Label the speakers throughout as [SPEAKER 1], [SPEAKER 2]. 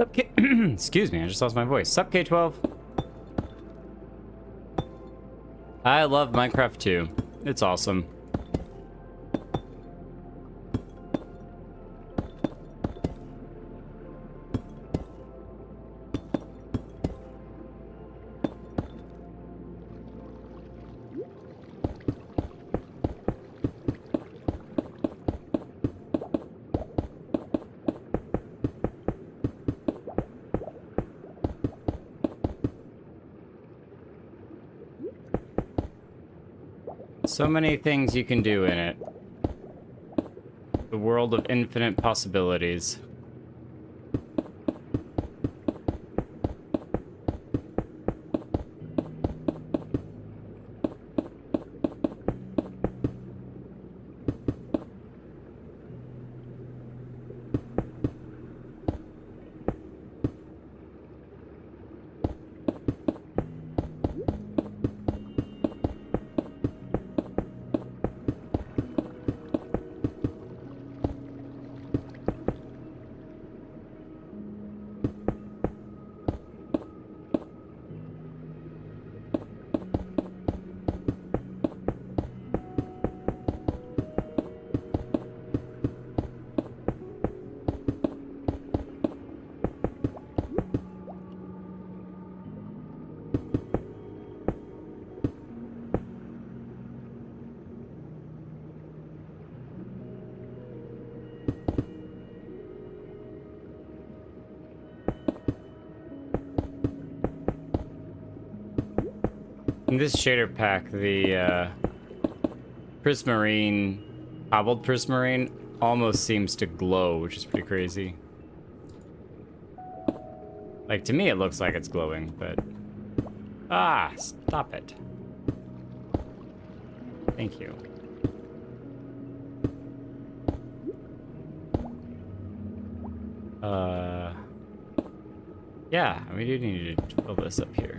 [SPEAKER 1] Sup K excuse me, I just lost my voice. Sup K12. I love Minecraft too. It's awesome. So many things you can do in it. The world of infinite possibilities. In this shader pack, the prismarine, cobbled prismarine, almost seems to glow, which is pretty crazy. Like, to me it looks like it's glowing, but... Ah, stop it. Thank you. Yeah, we do need to fill this up here.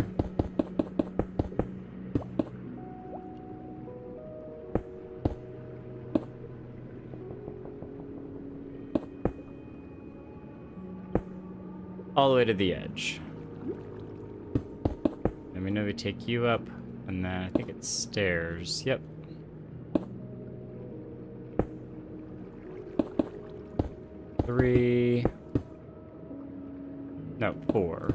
[SPEAKER 1] All the way to the edge. And we know we take you up, and then I think it's stairs. Yep. Three. No, 4.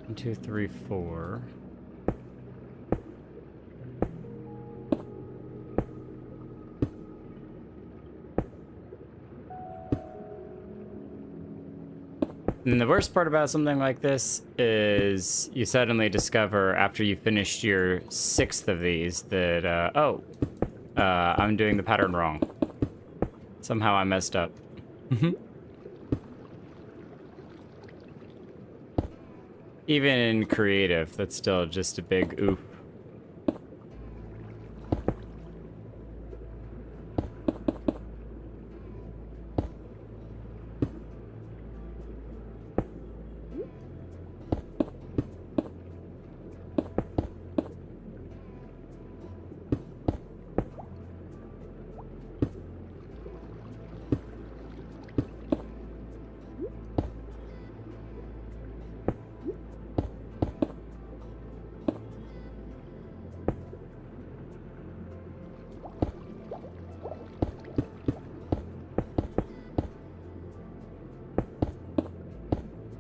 [SPEAKER 1] 1, 2, 3, 4. And the worst part about something like this is you suddenly discover after you finished your 6th of these that, I'm doing the pattern wrong. Somehow I messed up. Even in creative, that's still just a big oof.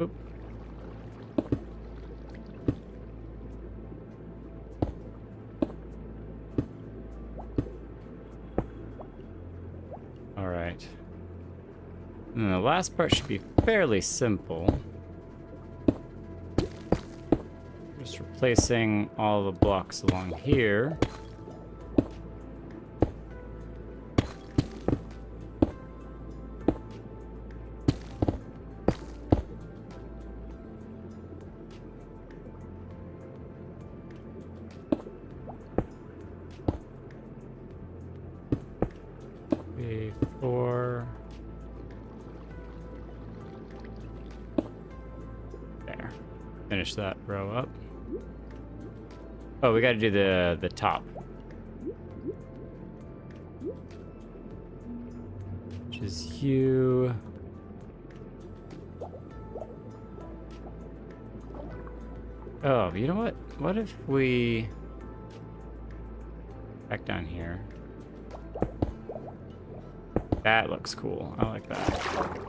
[SPEAKER 1] Oop. All right. And the last part should be fairly simple. Just replacing all the blocks along here. Finish that row up. Oh, we gotta do the top. Which is you. Oh, you know what? What if we... Back down here. That looks cool. I like that.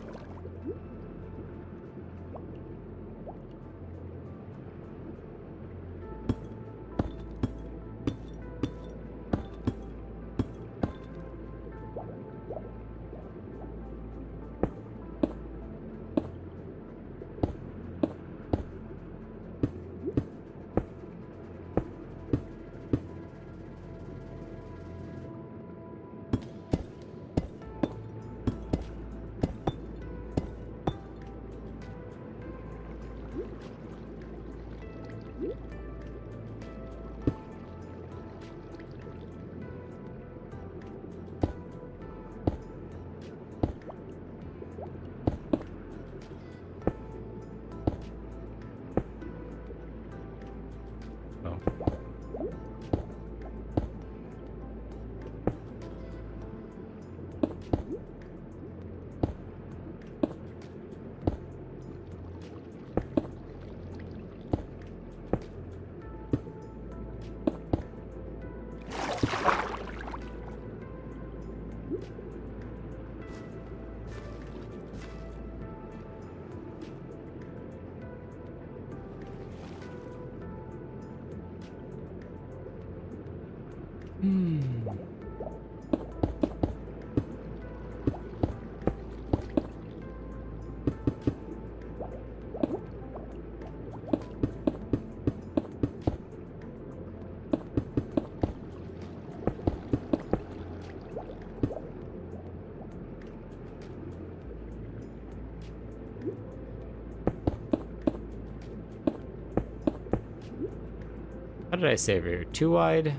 [SPEAKER 1] How did I save here? Too wide?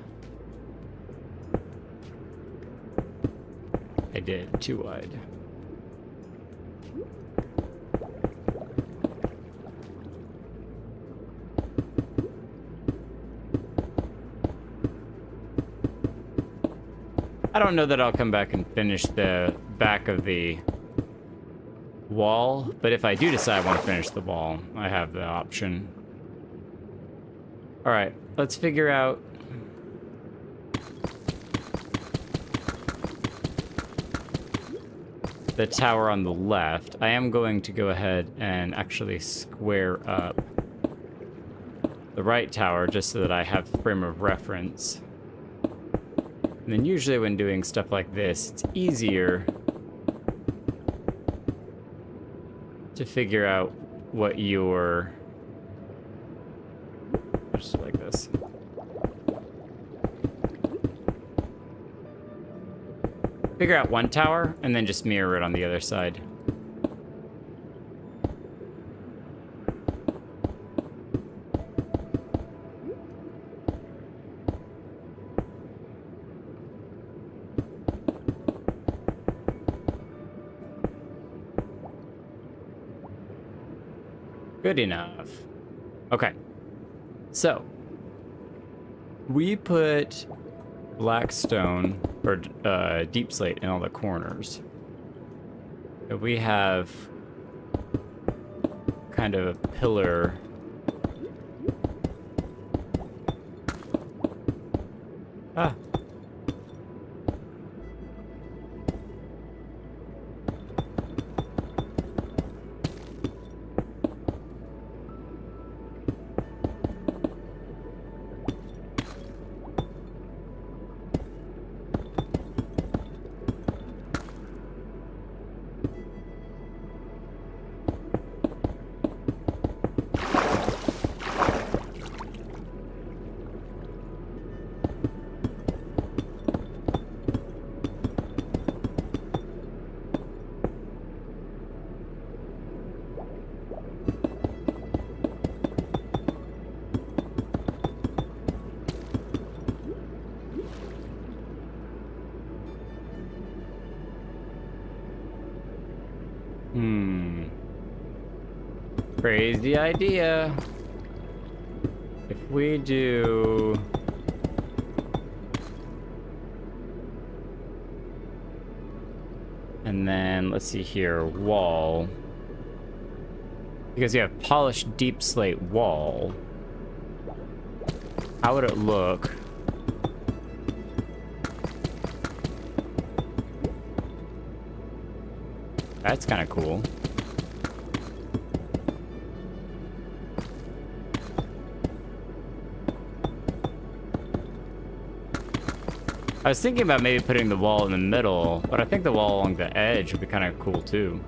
[SPEAKER 1] I did. Too wide. I don't know that I'll come back and finish the back of the wall, but if I do decide I want to finish the wall, I have the option. All right, let's figure out the tower on the left. I am going to go ahead and actually square up the right tower just so that I have frame of reference. And then usually when doing stuff like this, it's easier to figure out what your... just like this. Figure out one tower, and then just mirror it on the other side. Good enough. Okay. So, we put black stone, or deep slate in all the corners. And we have kind of a pillar. Ah. Crazy idea. If we do... and then, let's see here, wall. Because you have polished deep slate wall. How would it look? That's kind of cool. I was thinking about maybe putting the wall in the middle, but I think the wall along the edge would be kind of cool too.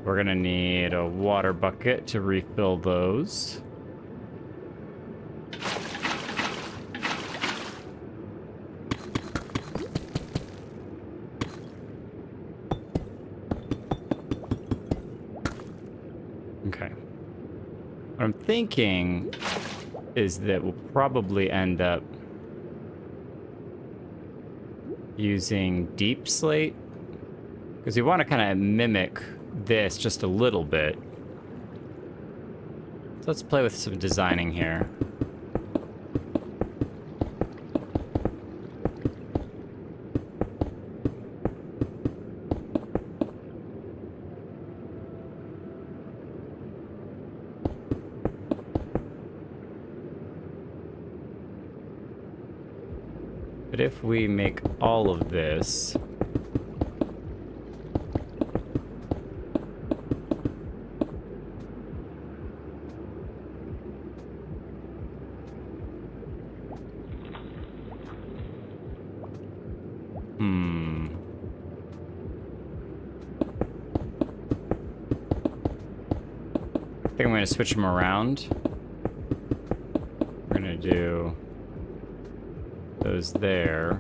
[SPEAKER 1] We're gonna need a water bucket to refill those. Okay. What I'm thinking is that we'll probably end up using deep slate, because we want to kind of mimic this just a little bit. So let's play with some designing here. But if we make all of this... I think I'm going to switch them around. We're going to do those there.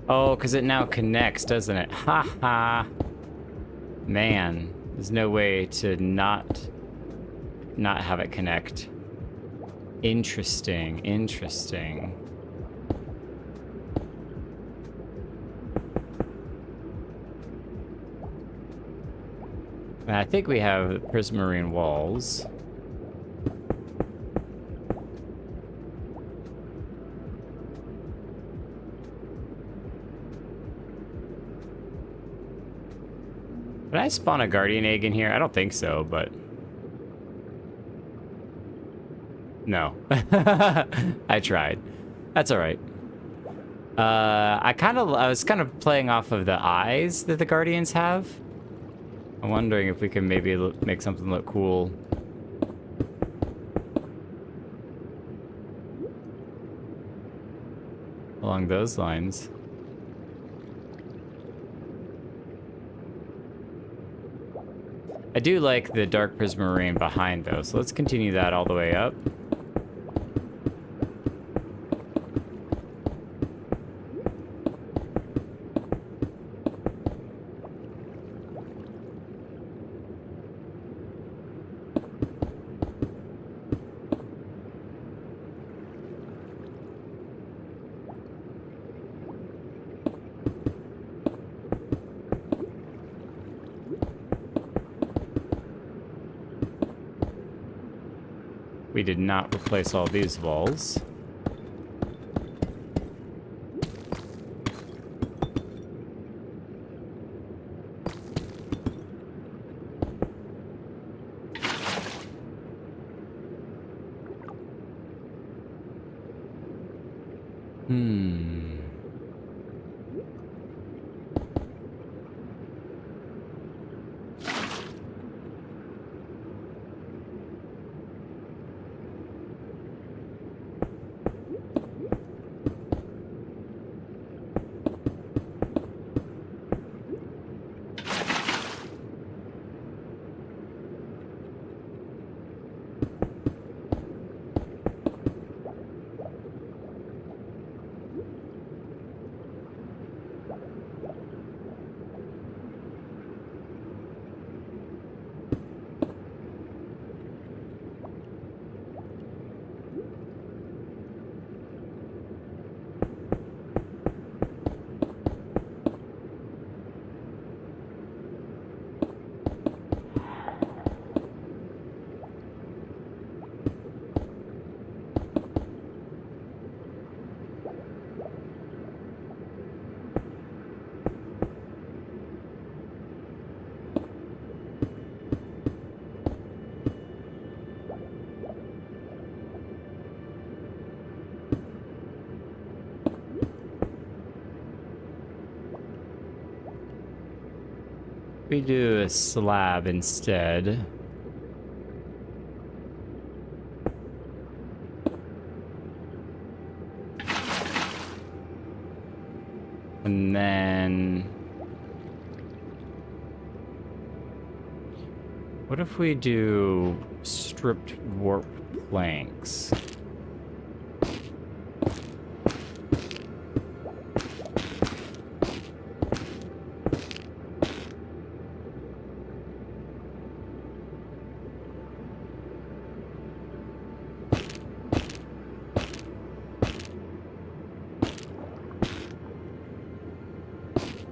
[SPEAKER 1] Oh, because it now connects, doesn't it? Ha ha. Man, there's no way to not have it connect. Interesting, interesting. And I think we have prismarine walls. Did I spawn a guardian egg in here? I don't think so, but... No. I tried. That's alright. I was kind of playing off of the eyes that the guardians have. I'm wondering if we can maybe make something look cool. Along those lines. I do like the dark prismarine behind though, so let's continue that all the way up. We did not replace all these walls. We do a slab instead. And then... what if we do stripped warp planks?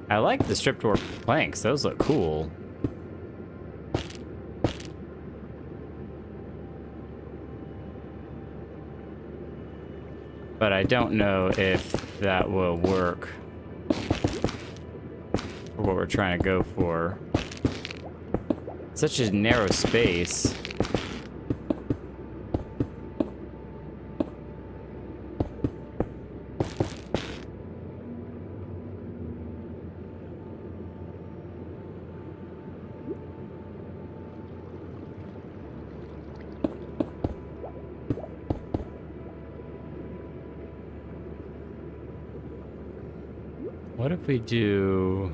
[SPEAKER 1] I like the stripped warp planks. Those look cool. But I don't know if that will work for what we're trying to go for. Such a narrow space. What if we do...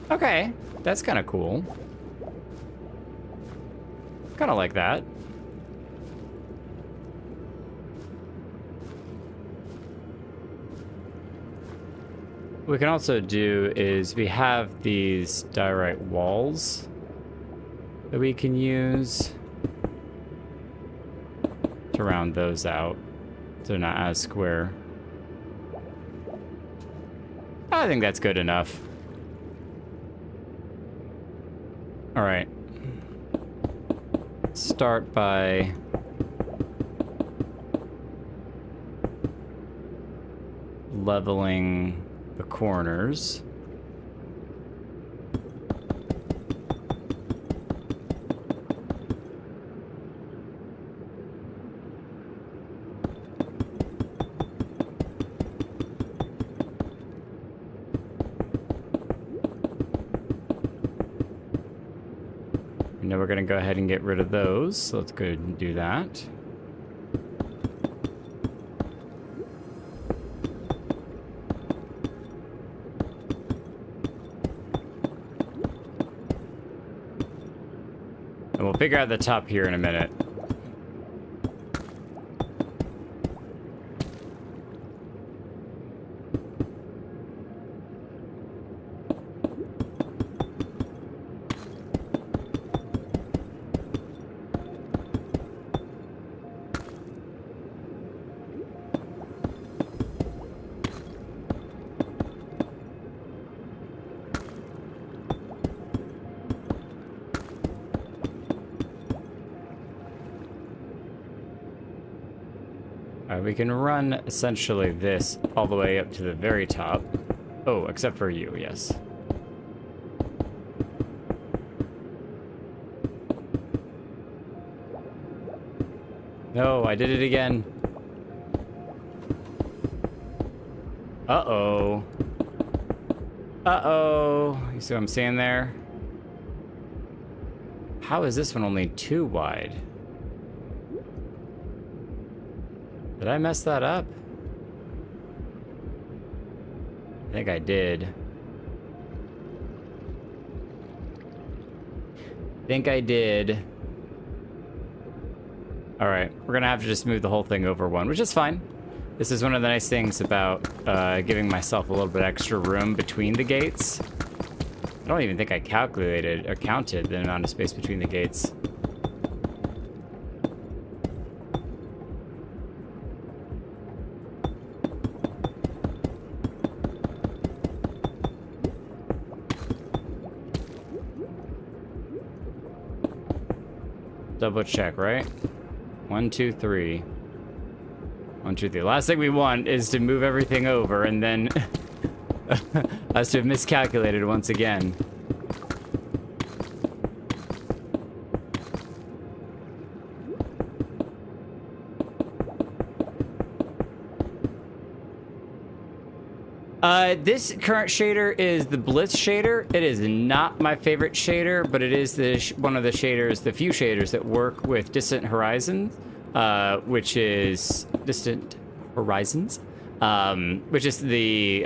[SPEAKER 1] Okay, that's kind of cool. Kind of like that. What we can also do is we have these diorite walls that we can use to round those out so they're not as square. I think that's good enough. All right. Start by leveling the corners. Now we're going to go ahead and get rid of those. So let's go ahead and do that. And we'll figure out the top here in a minute. We can run essentially this all the way up to the very top. Oh, except for you, yes. No, I did it again. Uh-oh. Uh-oh. You see what I'm saying there? How is this one only 2 wide? Did I mess that up? I think I did. All right, we're gonna have to just move the whole thing over 1, which is fine. This is one of the nice things about giving myself a little bit extra room between the gates. I don't even think I calculated or counted the amount of space between the gates. Double check, right? 1, 2, 3. 1, 2, 3. Last thing we want is to move everything over and then us to have miscalculated once again. This current shader is the Blitz shader. It is not my favorite shader, but it is the one of the shaders, the few shaders that work with Distant Horizons, which is Distant Horizons, which is the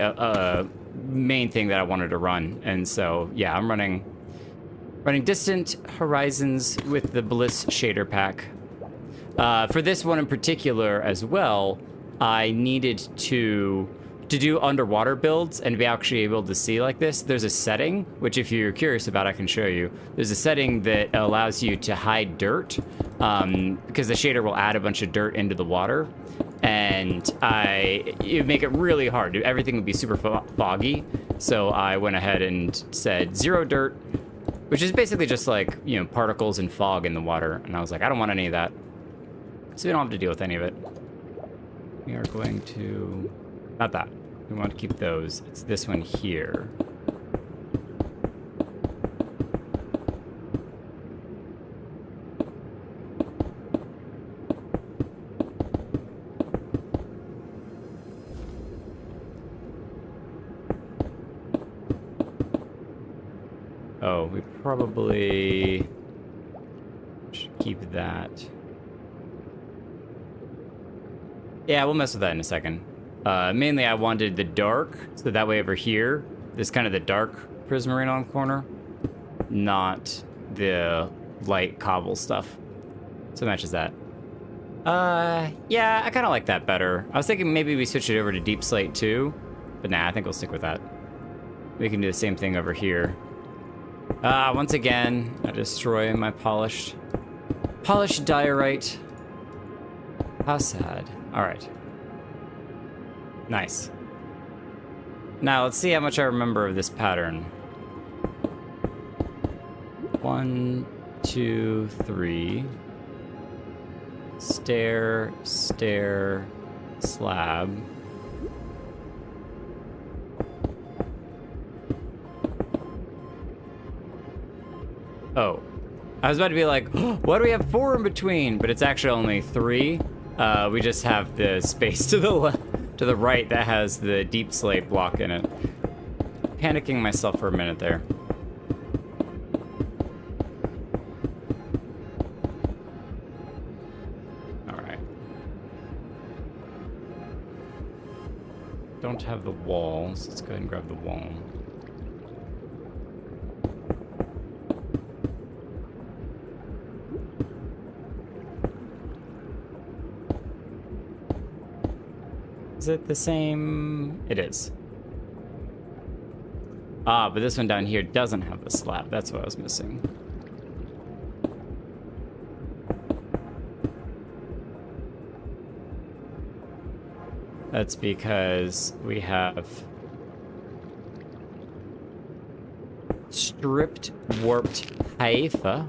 [SPEAKER 1] main thing that I wanted to run. And so, yeah, I'm running Distant Horizons with the Blitz shader pack. For this one in particular as well, I needed to do underwater builds and be actually able to see like this. There's a setting, which if you're curious about, I can show you. There's a setting that allows you to hide dirt, because the shader will add a bunch of dirt into the water. And it would make it really hard. Everything would be super foggy. So I went ahead and said 0 dirt, which is basically just like, you know, particles and fog in the water. And I was like, I don't want any of that. So we don't have to deal with any of it. We are going to, not that. We want to keep those. It's this one here. Oh, we probably should keep that. Yeah, we'll mess with that in a second. Mainly I wanted the dark, so that way over here, this kind of the dark prismarine on the corner, not the light cobble stuff. So it matches that. Yeah, I kind of like that better. I was thinking maybe we switch it over to deep slate too, but nah, I think we'll stick with that. We can do the same thing over here. Once again, I destroy my polished diorite. How sad. All right. Nice. Now, let's see how much I remember of this pattern. 1, 2, 3. Stair, stair, slab. Oh. I was about to be like, oh, why do we have 4 in between? But it's actually only 3. We just have the space to the left, to the right that has the deep slate block in it. Panicking myself for a minute there. All right. Don't have the walls. Let's go ahead and grab the wall. Is it the same? It is. Ah, but this one down here doesn't have the slab. That's what I was missing. That's because we have stripped warped Haifa.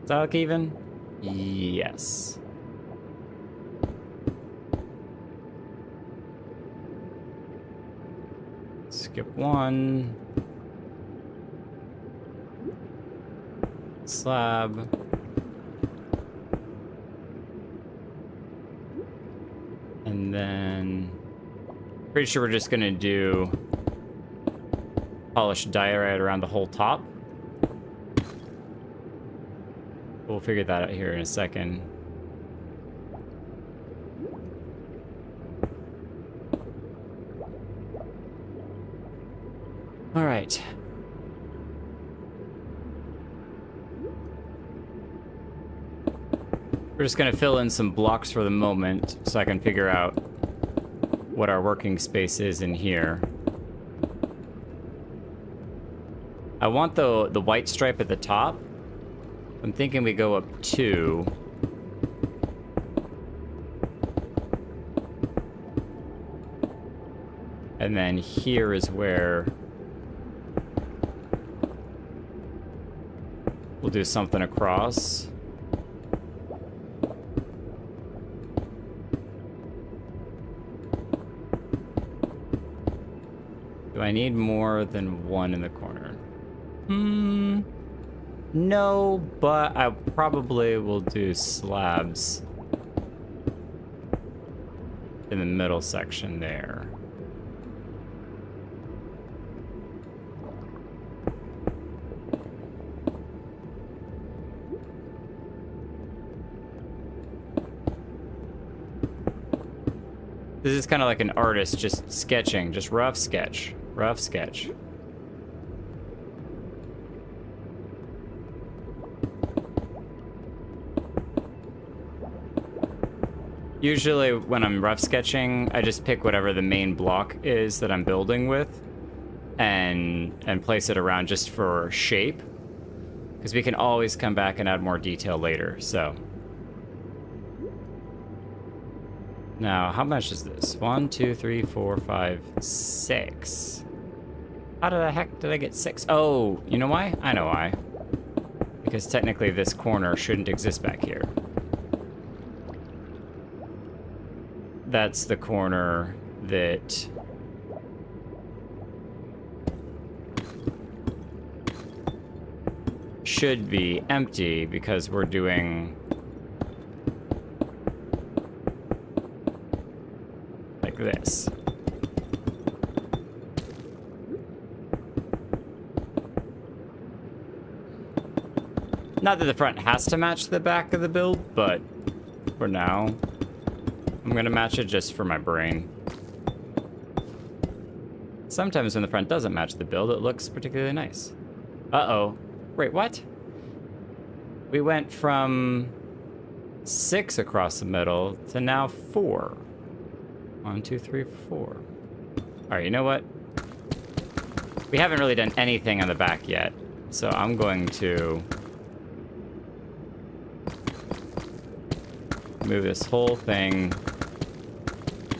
[SPEAKER 1] Does that look even? Yes. Skip 1. Slab. And then pretty sure we're just gonna do polished diorite around the whole top. We'll figure that out here in a second. All right. We're just gonna fill in some blocks for the moment so I can figure out what our working space is in here. I want the white stripe at the top. I'm thinking we go up 2. And then here is where we'll do something across. Do I need more than 1 in the corner? No, but I probably will do slabs in the middle section there. This is kind of like an artist just sketching, just rough sketch, rough sketch. Usually when I'm rough sketching, I just pick whatever the main block is that I'm building with and place it around just for shape, because we can always come back and add more detail later. So Now, how much is this? 1, 2, 3, 4, 5, 6. How the heck did I get 6? Oh, you know why? I know why. Because technically this corner shouldn't exist back here. That's the corner that should be empty because we're doing like this. Not that the front has to match the back of the build, but for now, I'm gonna match it just for my brain. Sometimes when the front doesn't match the build, it looks particularly nice. Uh-oh. Wait, what? We went from 6 across the middle to now 4. 1, 2, 3, 4. All right, you know what? We haven't really done anything on the back yet, so I'm going to move this whole thing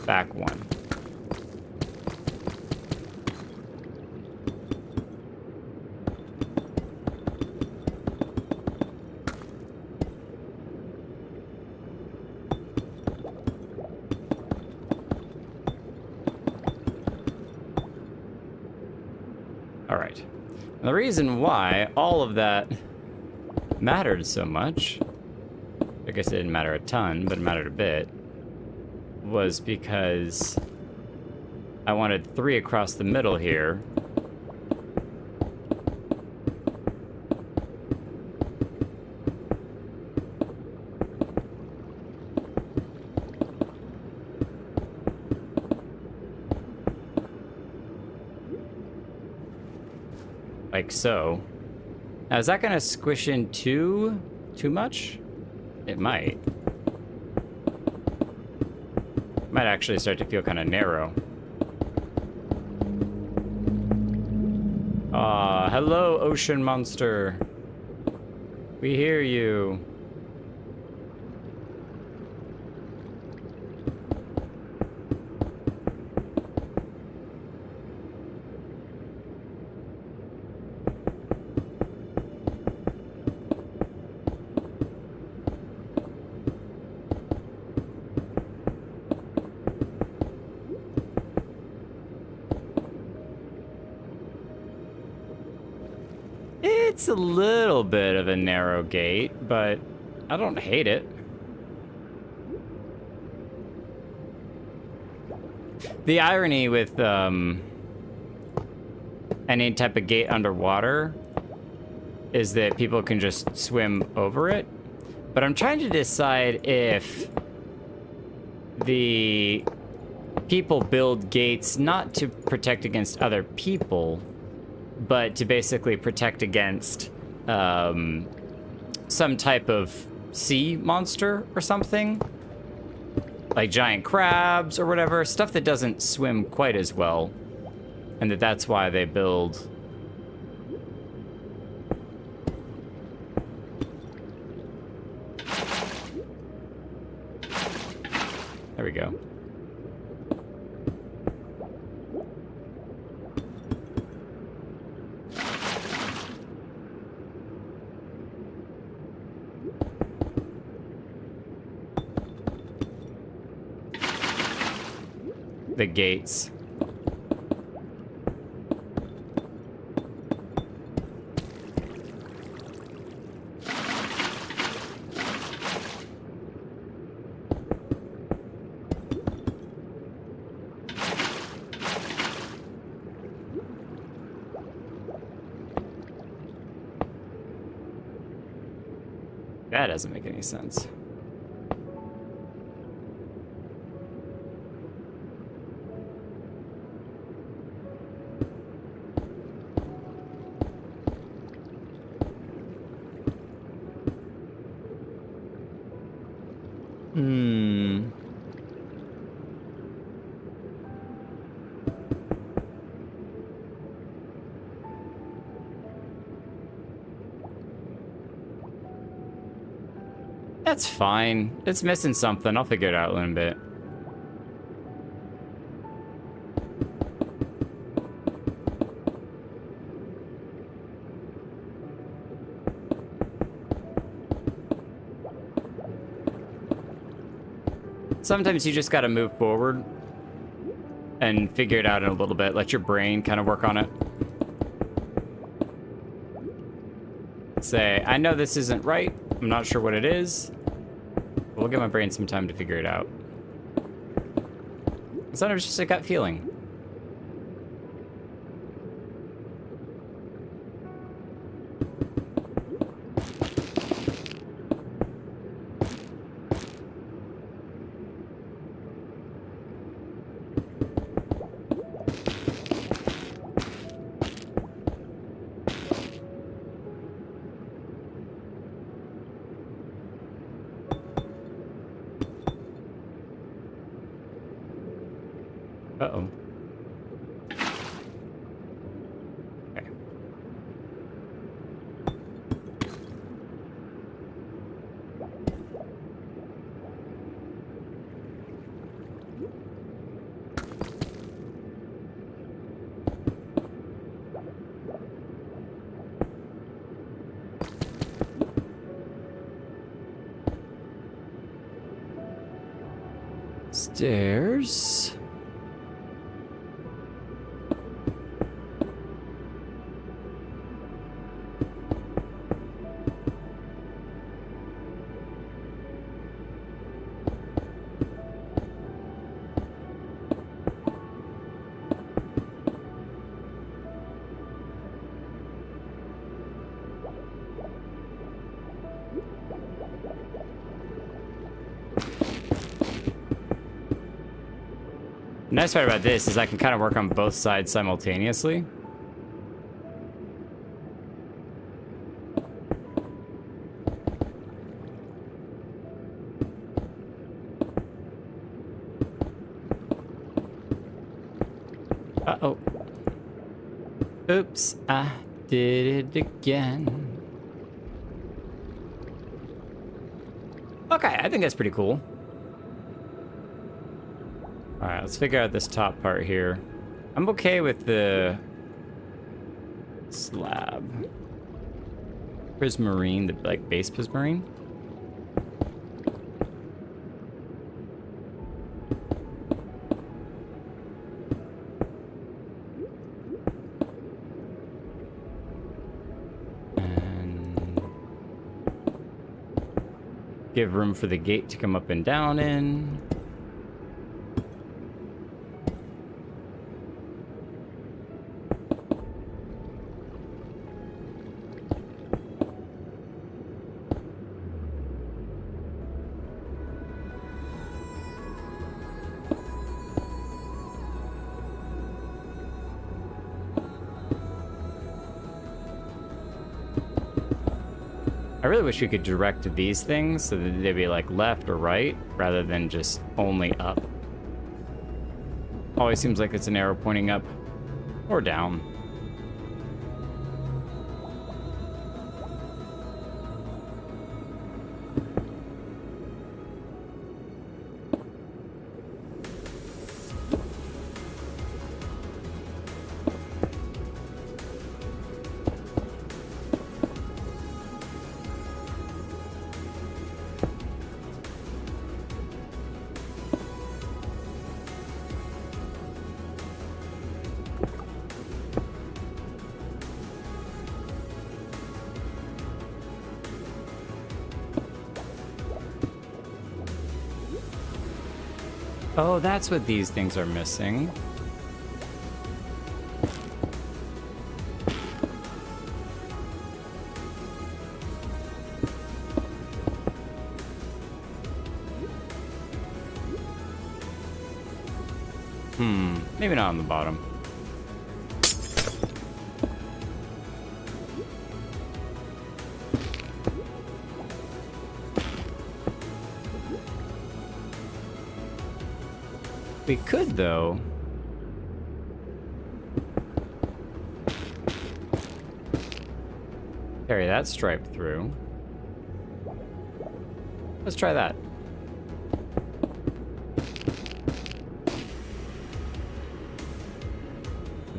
[SPEAKER 1] back 1. All right. And the reason why all of that mattered so much, I guess it didn't matter a ton, but it mattered a bit, was because I wanted 3 across the middle here. Like so. Now, is that gonna squish in too much? It might. Might actually start to feel kind of narrow. Hello, ocean monster. We hear you. It's a little bit of a narrow gate, but I don't hate it. The irony with any type of gate underwater is that people can just swim over it. But I'm trying to decide if the people build gates not to protect against other people, but to basically protect against some type of sea monster or something. Like giant crabs or whatever, stuff that doesn't swim quite as well. And that's why they build there we go. The gates. That doesn't make any sense. That's fine. It's missing something. I'll figure it out in a bit. Sometimes you just gotta move forward and figure it out in a little bit. Let your brain kind of work on it. Say, I know this isn't right. I'm not sure what it is. But we'll give my brain some time to figure it out. Sometimes it's just a gut feeling. Uh-oh. Okay. Stairs. The nice part about this is I can kind of work on both sides simultaneously. Uh-oh. Oops, I did it again. Okay, I think that's pretty cool. Alright, let's figure out this top part here. I'm okay with the slab. Prismarine, the like base prismarine. And give room for the gate to come up and down in. I really wish we could direct these things so that they'd be like left or right rather than just only up. Always seems like it's an arrow pointing up or down. Oh, that's what these things are missing. Maybe not on the bottom. We could, though. Carry that stripe through. Let's try that.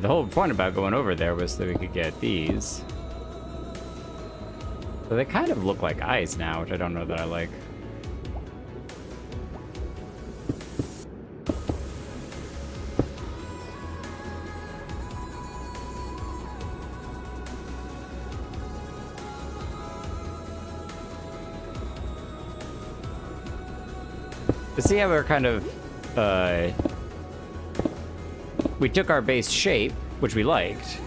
[SPEAKER 1] The whole point about going over there was that we could get these. So they kind of look like eyes now, which I don't know that I like. see how we're kind of, we took our base shape, which we liked,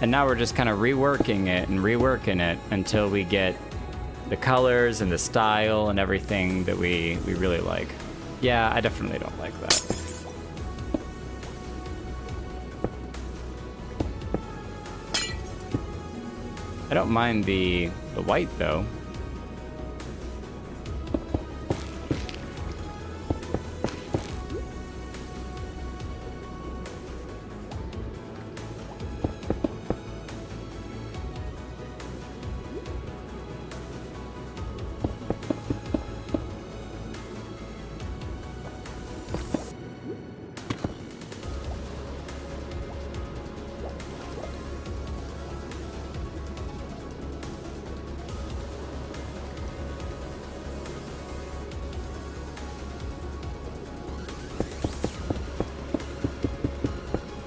[SPEAKER 1] and now we're just kind of reworking it until we get the colors and the style and everything that we really like. Yeah, I definitely don't like that. I don't mind the white though.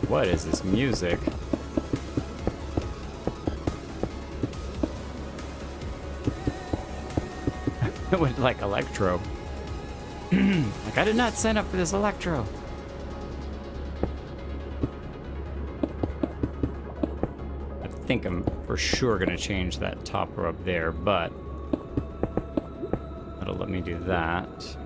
[SPEAKER 1] What is this music? It went like electro. Like, I did not sign up for this electro. I think I'm for sure gonna change that top row up there, but that'll let me do that.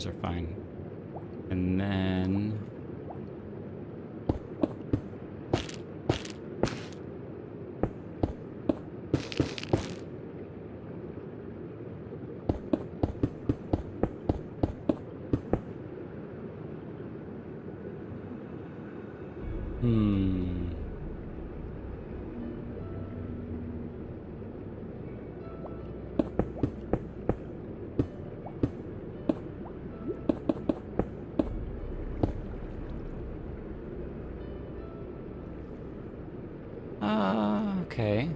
[SPEAKER 1] Are fine. And then okay.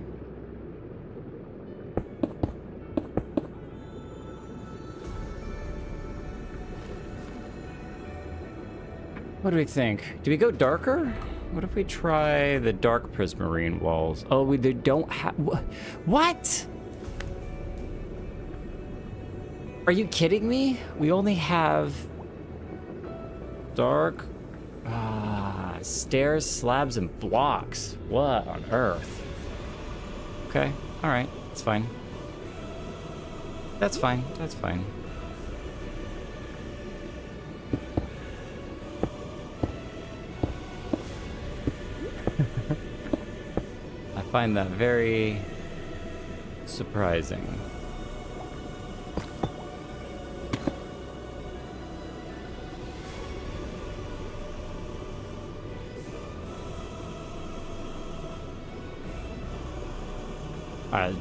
[SPEAKER 1] What do we think? Do we go darker? What if we try the dark prismarine walls? Oh, they don't have... What? Are you kidding me? We only have dark stairs, slabs, and blocks. What on earth? Okay, all right, it's fine. That's fine, that's fine. I find that very surprising.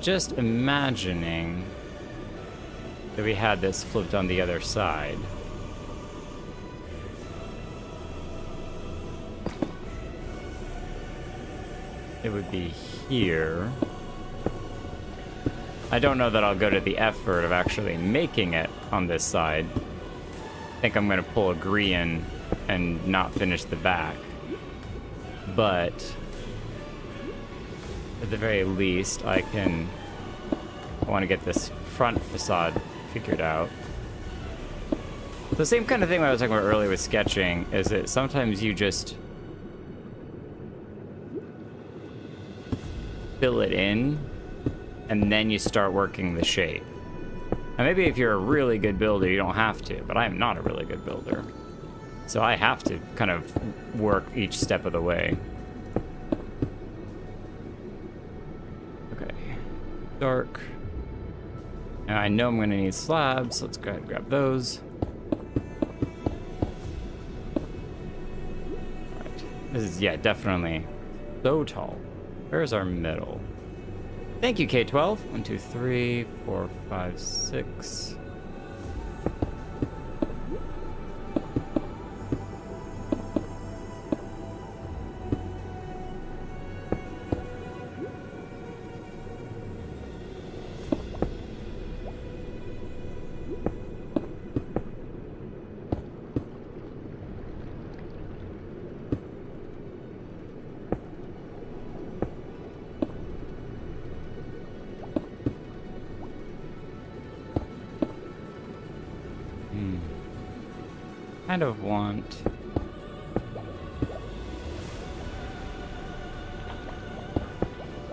[SPEAKER 1] Just imagining that we had this flipped on the other side. It would be here. I don't know that I'll go to the effort of actually making it on this side. I think I'm gonna pull a Grian and not finish the back. But at the very least, I want to get this front facade figured out. The same kind of thing I was talking about earlier with sketching is that sometimes you just fill it in and then you start working the shape. And maybe if you're a really good builder, you don't have to, but I'm not a really good builder. So I have to kind of work each step of the way. Dark. And I know I'm gonna need slabs, so let's go ahead and grab those. Alright. This is, yeah, definitely so tall. Where's our middle? Thank you, K12. 1, 2, 3, 4, 5, 6. kind of want...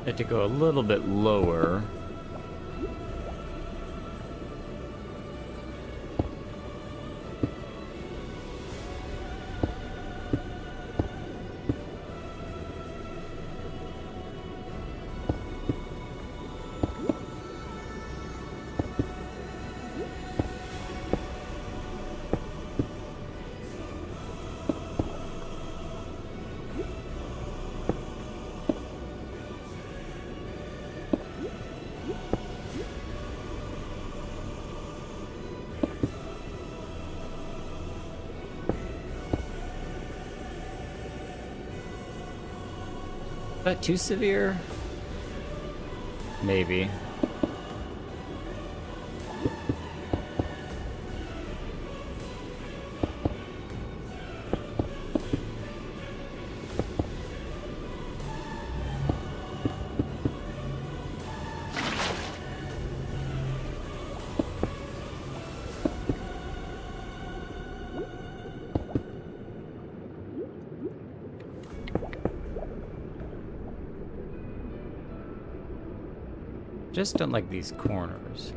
[SPEAKER 1] it to go a little bit lower. Is that too severe? Maybe. Just don't like these corners.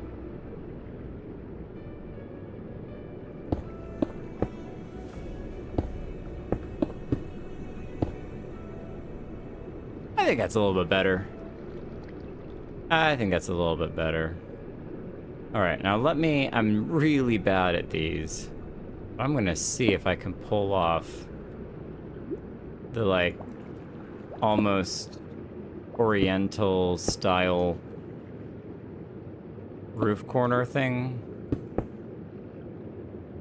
[SPEAKER 1] I think that's a little bit better. I think that's a little bit better. Alright, now let me... I'm really bad at these. I'm gonna see if I can pull off the, like, almost oriental style roof corner thing.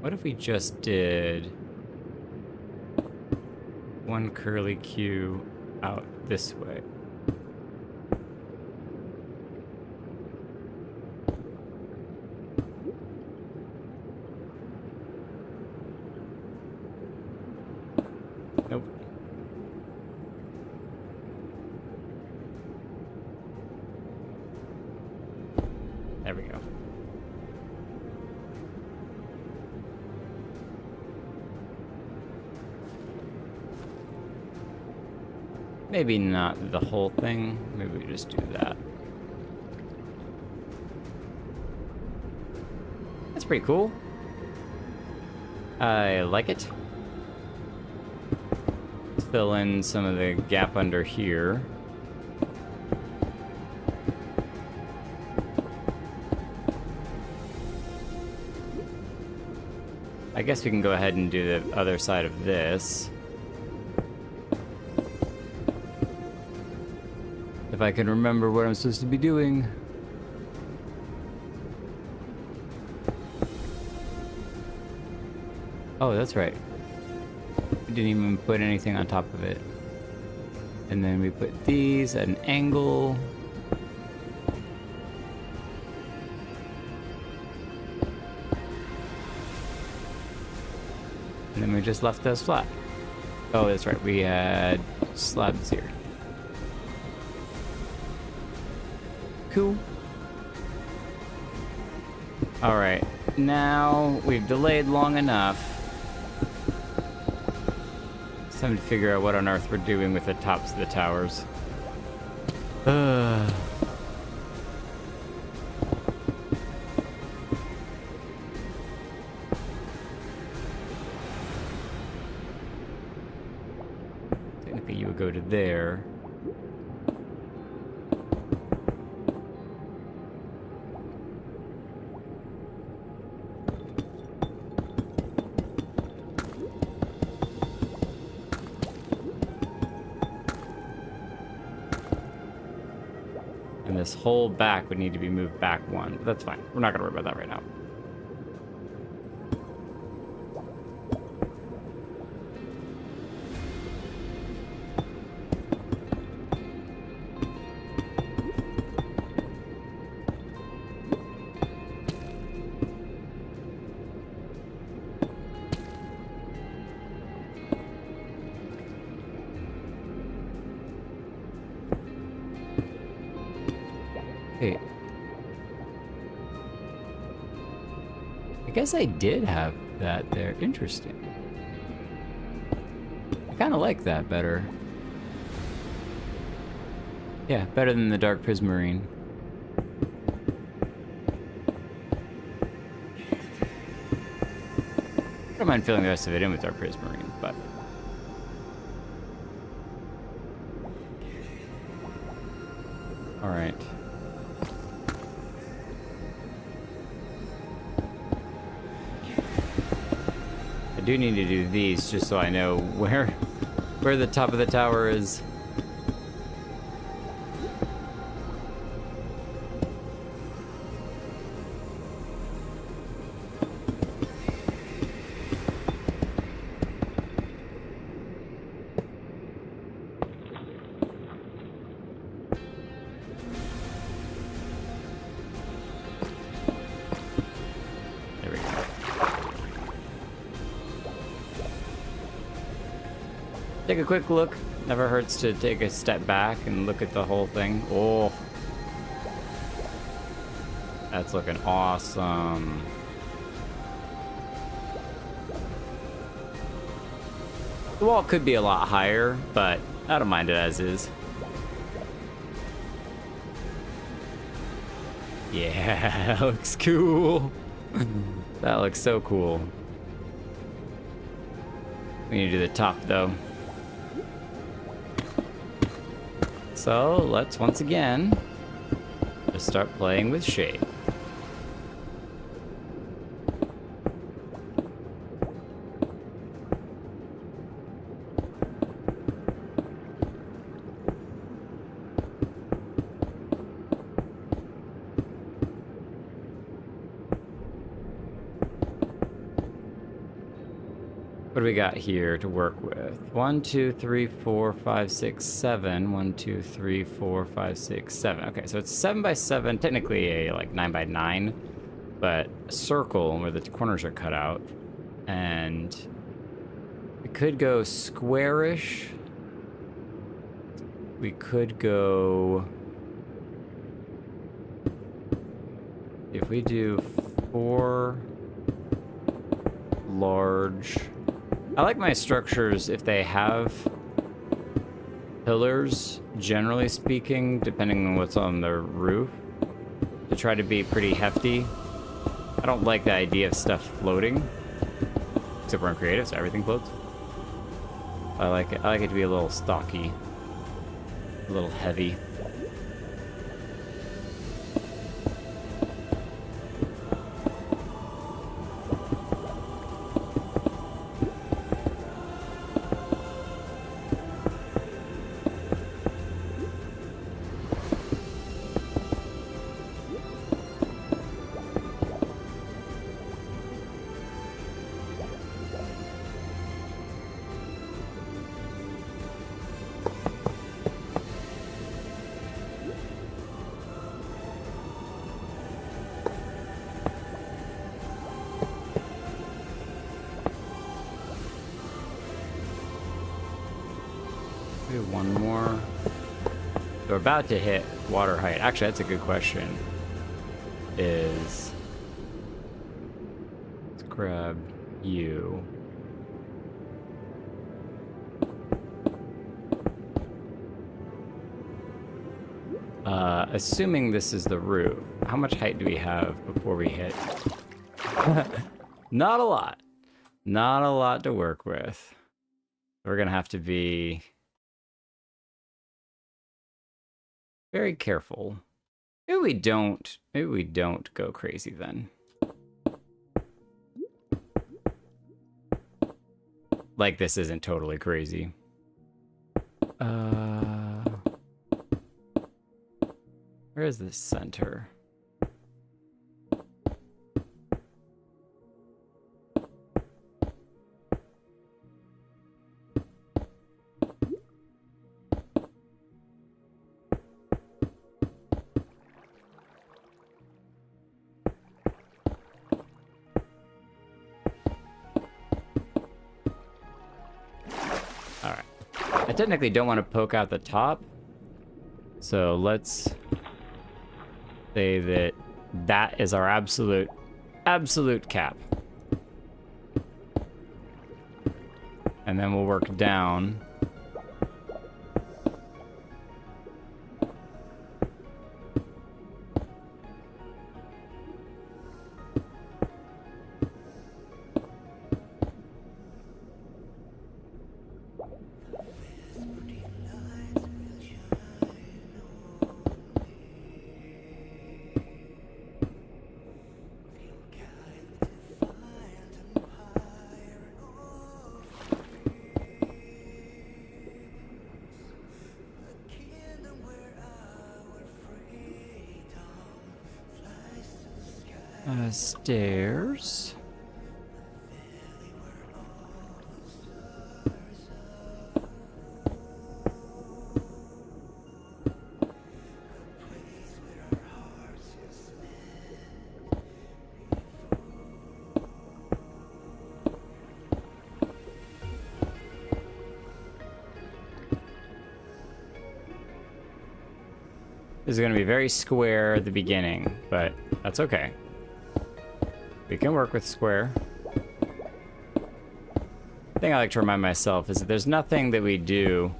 [SPEAKER 1] What if we just did one curly Q out this way? Nope. There we go. Maybe not the whole thing. Maybe we just do that. That's pretty cool. I like it. Let's fill in some of the gap under here. I guess we can go ahead and do the other side of this. If I can remember what I'm supposed to be doing. Oh, that's right. We didn't even put anything on top of it. And then we put these at an angle. And then we just left those flat. Oh, that's right. We had slabs here. Cool. All right. Now we've delayed long enough. It's time to figure out what on earth we're doing with the tops of the towers. Technically, you would go to there. And this whole back would need to be moved back one, but that's fine. We're not gonna worry about that right now. Hey. I guess I did have that there. Interesting. kind of like that better. Yeah, better than the dark prismarine. I don't mind filling the rest of it in with dark prismarine, but... Alright. I do need to do these just so I know where the top of the tower is. Take a quick look. Never hurts to take a step back and look at the whole thing. Oh. That's looking awesome. The wall could be a lot higher, but I don't mind it as is. Yeah, that looks cool. That looks so cool. We need to do the top though. So let's once again just start playing with shape. What do we got here to work with? 1, 2, 3, 4, 5, 6, 7. 1, 2, 3, 4, 5, 6, 7. Okay, so it's 7 by 7, technically a like 9 by 9, but a circle where the corners are cut out. And we could go squarish. We could go... If we do 4 large... I like my structures if they have pillars, generally speaking, depending on what's on the roof, to try to be pretty hefty. I don't like the idea of stuff floating, except we're in creative, so everything floats. I like it to be a little stocky, a little heavy. One more. We're about to hit water height. Actually, that's a good question. Let's grab you. Assuming this is the roof, how much height do we have before we hit? Not a lot. Not a lot to work with. We're gonna have to be very careful. Maybe we don't go crazy then. Like this isn't totally crazy. Where is the center? I technically don't want to poke out the top, so let's say that that is our absolute cap. And and then we'll work down. Stairs. This is going to be very square at the beginning, but that's okay. We can work with square. The thing I like to remind myself is that there's nothing that we do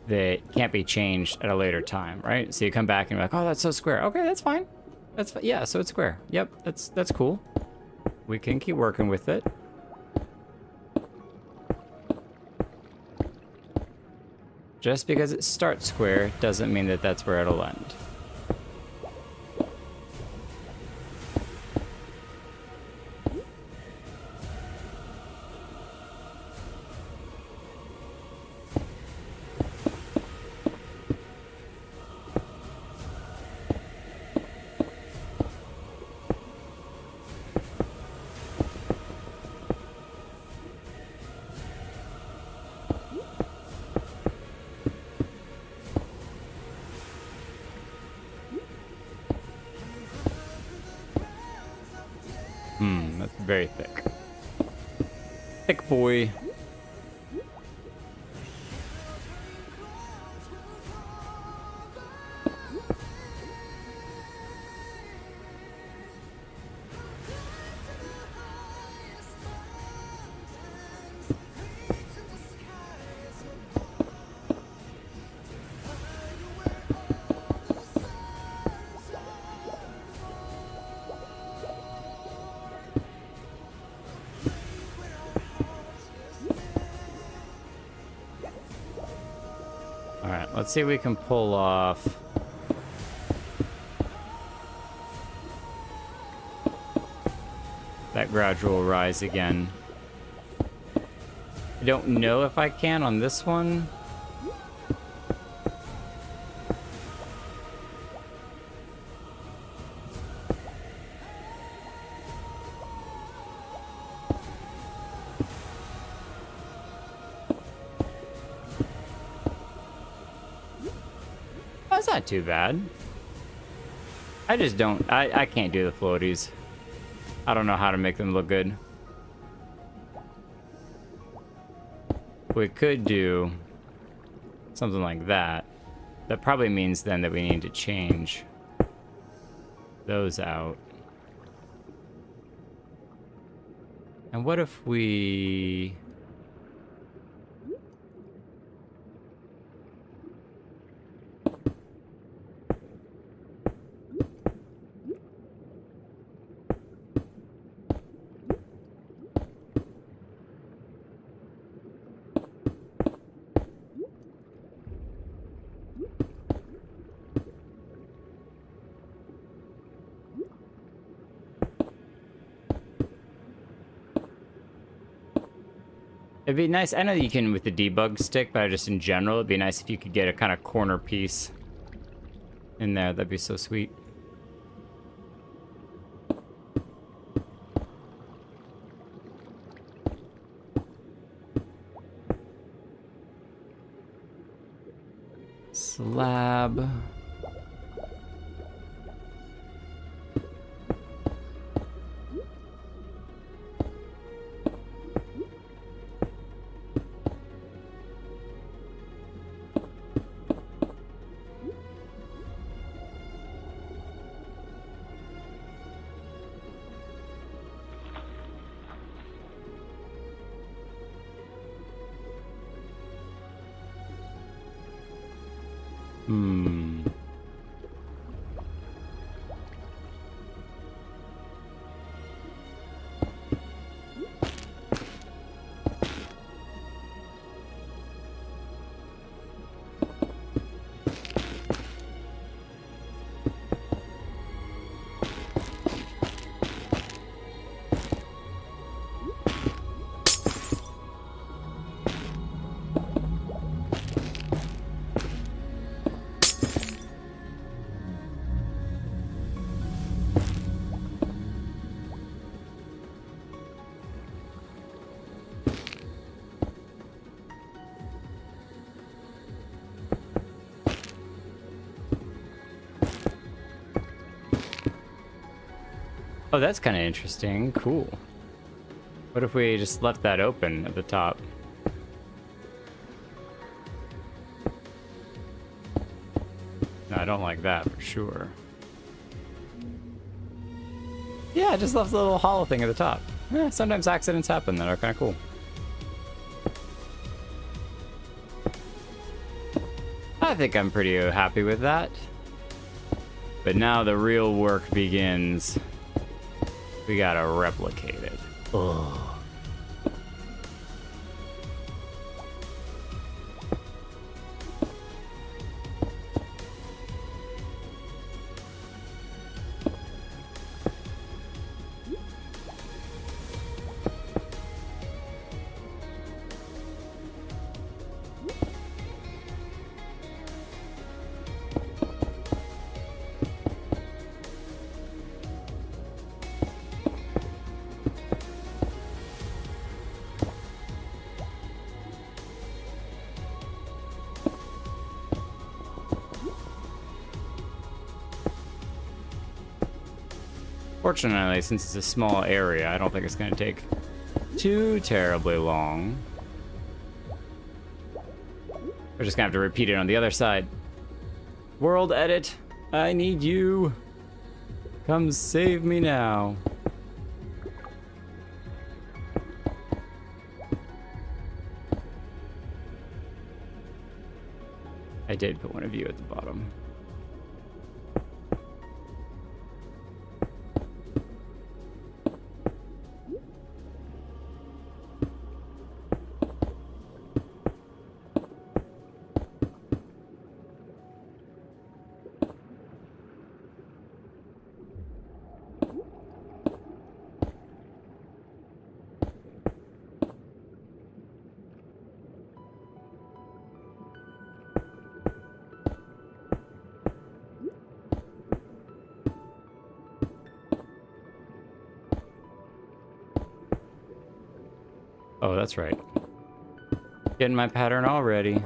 [SPEAKER 1] that can't be changed at a later time, right? So you come back and you're like, oh, that's so square. Okay, that's fine. Yeah, so it's square. Yep, that's cool. We can keep working with it. Just because it starts square doesn't mean that that's where it'll end. That's very thick. Thick boy. Alright, let's see if we can pull off that gradual rise again. I don't know if I can on this one. That's not too bad. I just don't... I can't do the floaties. I don't know how to make them look good. We could do something like that. That probably means then that we need to change those out. And what if we... It'd be nice, I know you can with the debug stick, but just in general, it'd be nice if you could get a kind of corner piece in there. That'd be so sweet. Slab. Hmm. Oh, that's kind of interesting. Cool. What if we just left that open at the top? No, I don't like that for sure. Yeah, I just left the little hollow thing at the top. Sometimes accidents happen that are kind of cool. I think I'm pretty happy with that. But now the real work begins. We gotta replicate it. Ugh. Fortunately, since it's a small area, I don't think it's going to take too terribly long. We're just going to have to repeat it on the other side. World edit, I need you. Come save me now. I did put one of you at the bottom. Oh, that's right. Getting my pattern already.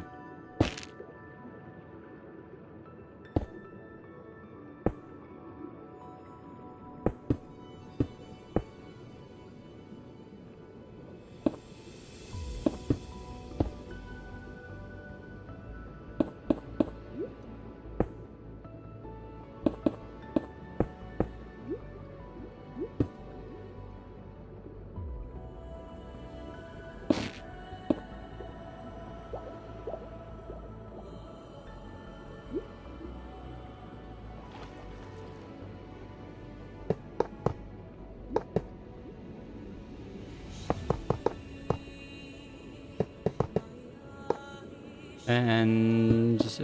[SPEAKER 1] And let's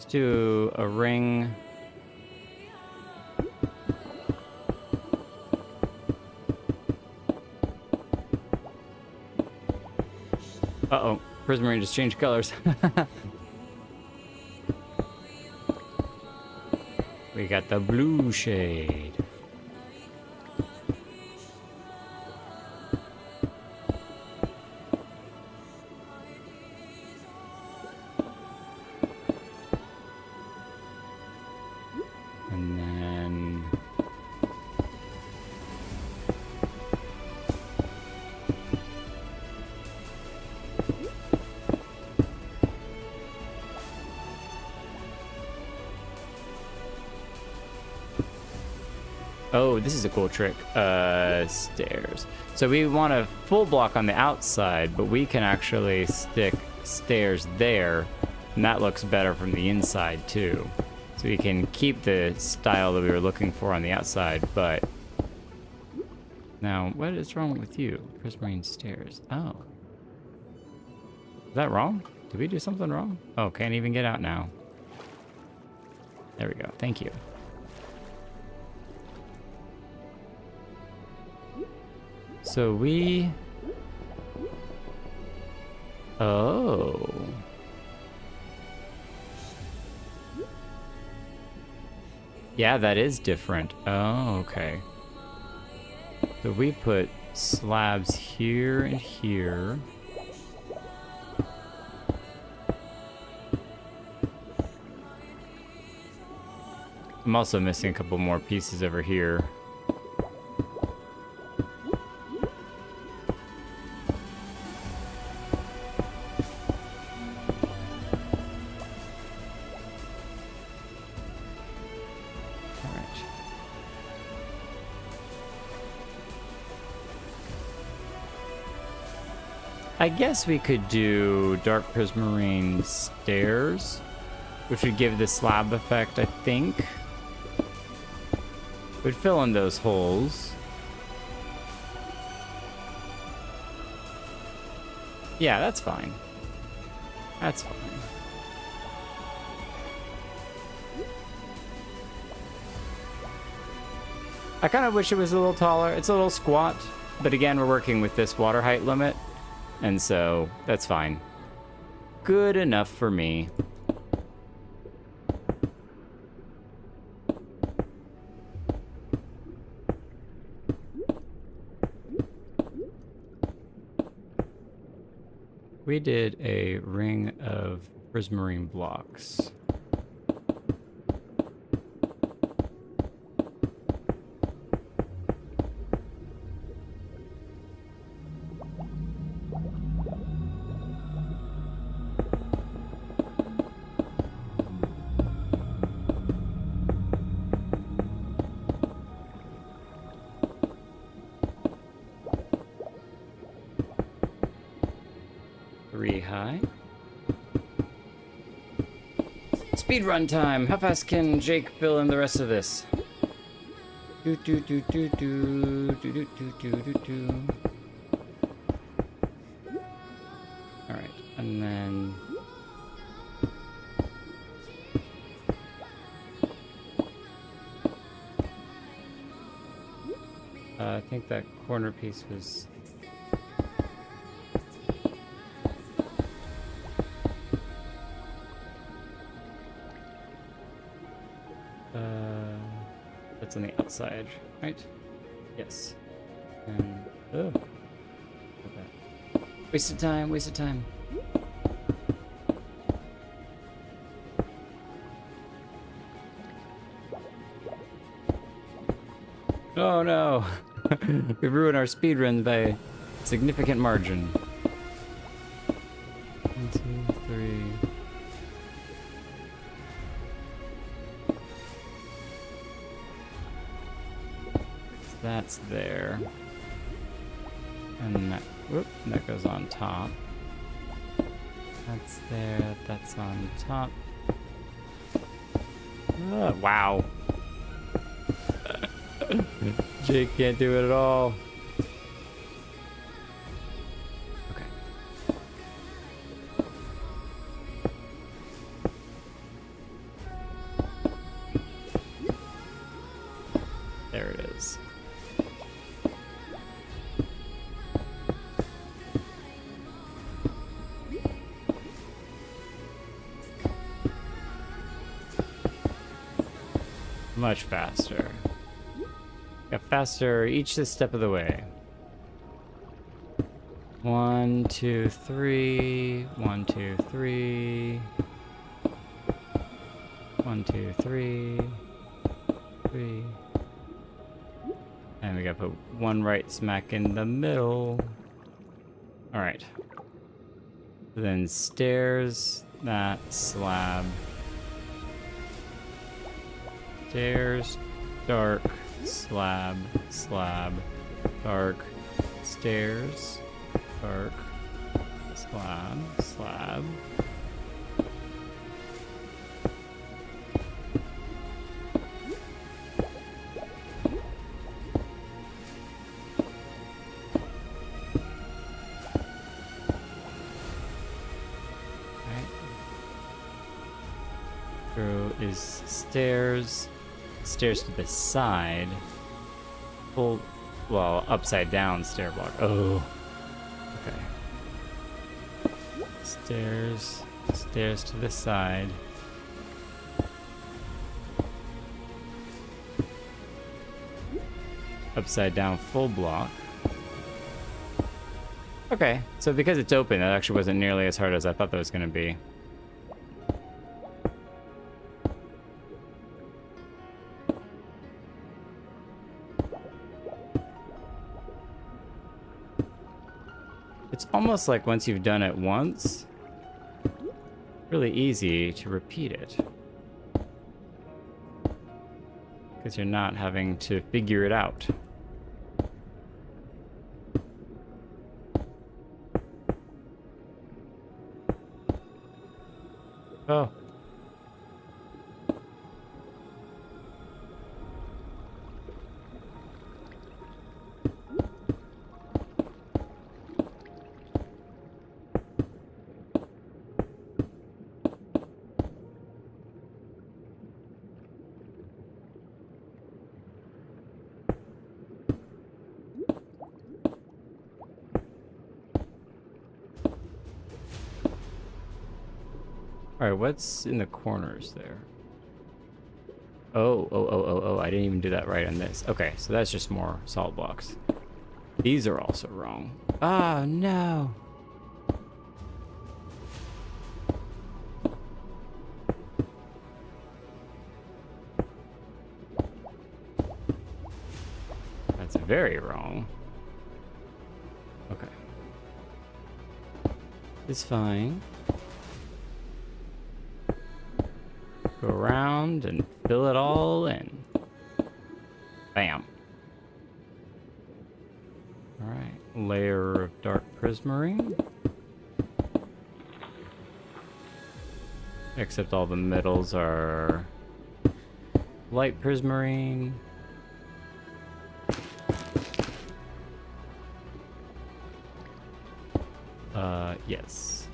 [SPEAKER 1] do a ring. Uh-oh, Prismarine just changed colors. We got the blue shade. And then Oh, this is a cool trick. Stairs. So we want a full block on the outside, but we can actually stick stairs there, and that looks better from the inside too. So we can keep the style that we were looking for on the outside, but... Now, what is wrong with you? Prismarine stairs. Oh. Is that wrong? Did we do something wrong? Oh, can't even get out now. There we go. Thank you. So we... Oh. Yeah, that is different. Oh, okay. So we put slabs here and here. I'm also missing a couple more pieces over here. I guess we could do dark prismarine stairs, which would give the slab effect, I think. Would fill in those holes. Yeah, that's fine. That's fine. I kind of wish it was a little taller. It's a little squat, but again, we're working with this water height limit. And so, that's fine. Good enough for me. We did a ring of prismarine blocks. High. Speed run time. How fast can Jake fill in the rest of this? Do do do do do do do do do do do. All right, and then I think that corner piece was. That's on the outside, right? Yes. And oh, okay. Wasted time. Wasted time. Oh no! We ruined our speed run by a significant margin. 1, 2, 3. That's there. And that, whoop, that goes on top. That's there, that's on top. Wow. Jake can't do it at all. Okay. There it is. Much faster. Got faster each step of the way. 1, 2, 3. 1, 2, 3. 1, 2, 3. 3. And we gotta put one right smack in the middle. Alright. Then stairs, that slab. Stairs, dark, slab, slab, dark, stairs, dark, slab, slab. Is stairs, stairs to the side, full, well, upside down stair block. Oh, okay. Stairs, stairs to the side. Upside down full block. Okay, so because it's open, that actually wasn't nearly as hard as I thought that was going to be. It's almost like once you've done it once, really easy to repeat it. Because you're not having to figure it out. Oh. Alright, what's in the corners there? Oh, I didn't even do that right on this. Okay, so that's just more salt blocks. These are also wrong. Oh, no. That's very wrong. Okay. It's fine. Go around and fill it all in. Bam. Alright, layer of dark prismarine. Except all the middles are light prismarine. Yes.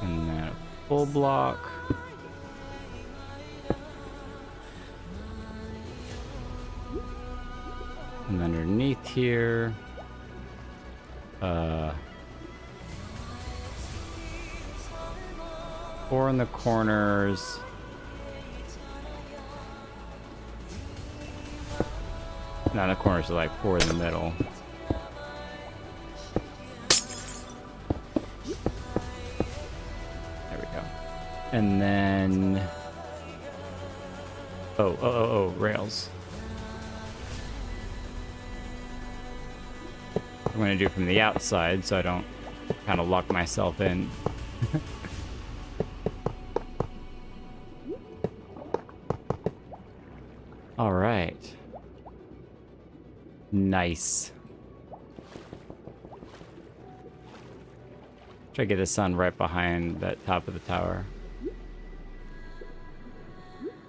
[SPEAKER 1] And then a full block. And underneath here, four in the corners. No, the corners are like four in the middle. There we go. And then, rails. I'm going to do it from the outside so I don't kind of lock myself in. All right. Nice. Try to get the sun right behind that top of the tower.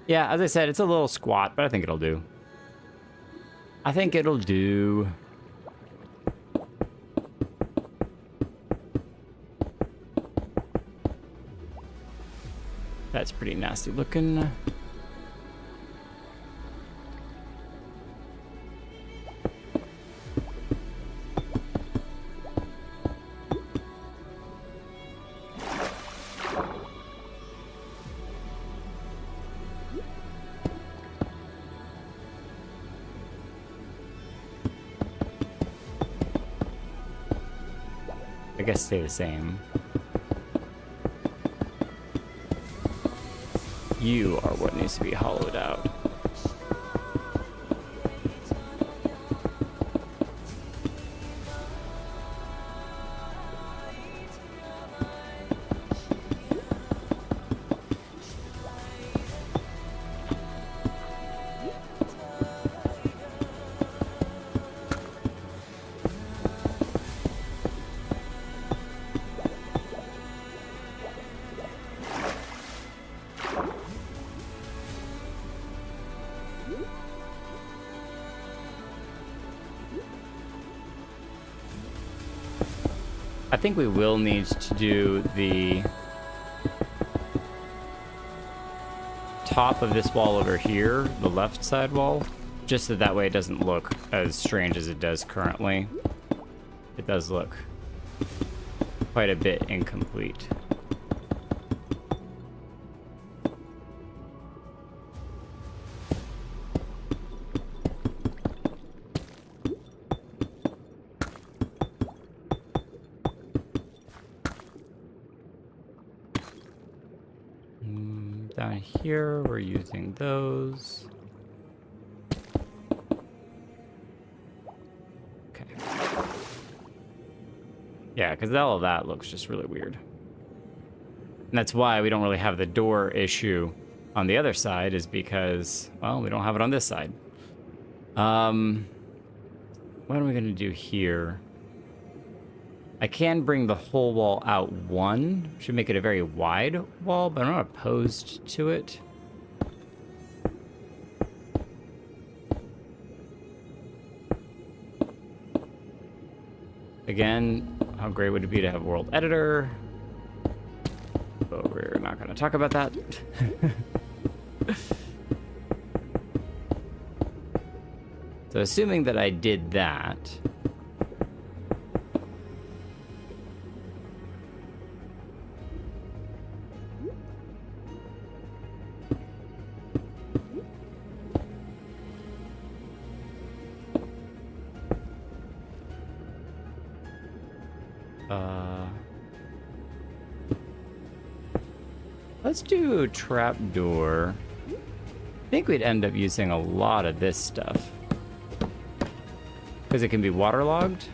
[SPEAKER 1] Yeah, as I said, it's a little squat, but I think it'll do. I think it'll do. That's pretty nasty looking. I guess stay the same. You are what needs to be hollowed out. I think we will need to do the top of this wall over here, the left side wall, just so that way it doesn't look as strange as it does currently. It does look quite a bit incomplete. Down here, we're using those. Okay. Yeah, because all of that looks just really weird. And that's why we don't really have the door issue on the other side, is because, well, we don't have it on this side. What are we going to do here? I can bring the whole wall out one. Should make it a very wide wall, but I'm not opposed to it. Again, how great would it be to have a world editor? But we're not going to talk about that. So assuming that I did that, let's do trapdoor. I think we'd end up using a lot of this stuff, because it can be waterlogged.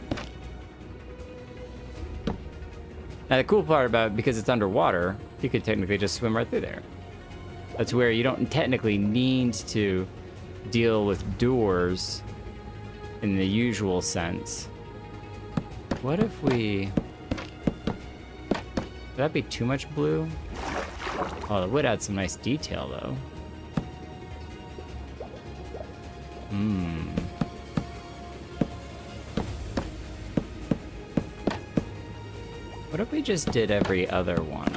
[SPEAKER 1] Now the cool part about it, because it's underwater, you could technically just swim right through there. That's where you don't technically need to deal with doors in the usual sense. What if we... Would that be too much blue? Oh, it would add some nice detail, though. What if we just did every other one?